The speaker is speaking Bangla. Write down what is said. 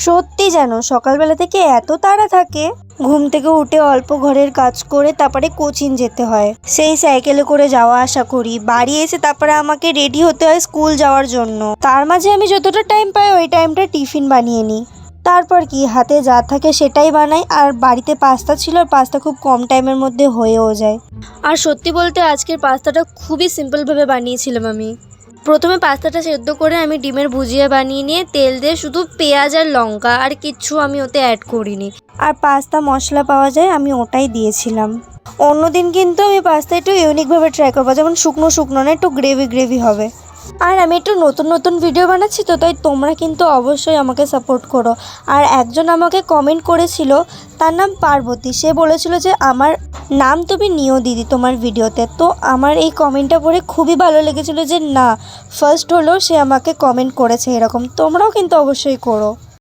সত্যি যেন সকালবেলা থেকে এত তাড়া থাকে। ঘুম থেকে উঠে অল্প ঘরের কাজ করে তারপরে কোচিং যেতে হয়, সেই সাইকেলে করে যাওয়া আসা করি, বাড়ি এসে তারপরে আমাকে রেডি হতে হয় স্কুল যাওয়ার জন্য। তার মাঝে আমি যতটা টাইম পাই ওই টাইমটা টিফিন বানিয়ে নিই, তারপর কি হাতে যা থাকে সেটাই বানাই। আর বাড়িতে পাস্তা ছিল, আর পাস্তা খুব কম টাইমের মধ্যে হয়েও যায়। আর সত্যি বলতে আজকের পাস্তাটা খুবই সিম্পলভাবে বানিয়েছিলাম আমি। প্রথমে পাস্তাটা সেদ্ধ করে আমি ডিমের ভুজিয়া বানিয়ে নিয়ে তেল দিয়ে শুধু পেঁয়াজ আর লঙ্কা আর কিচ্ছু আমি ওতে অ্যাড করিনি। আর পাস্তা মশলা পাওয়া যায়, আমি ওটাই দিয়েছিলাম। অন্যদিন কিন্তু আমি পাস্তা একটু ইউনিকভাবে ট্রাই করবো, যেমন শুকনো শুকনো না, একটু গ্রেভি গ্রেভি হবে। আর আমি একটু নতুন নতুন ভিডিও বানাচ্ছি তো, তাই তোমরা কিন্তু অবশ্যই আমাকে সাপোর্ট করো। আর একজন আমাকে কমেন্ট করেছিল, তার নাম পার্বতী, সে বলেছিল যে আমার নাম তুমি নিও দিদি তোমার ভিডিওতে। তো আমার এই কমেন্টটা পড়ে খুবই ভালো লেগেছিলো যে না, ফার্স্ট হলেও সে আমাকে কমেন্ট করেছে এরকম। তোমরাও কিন্তু অবশ্যই করো।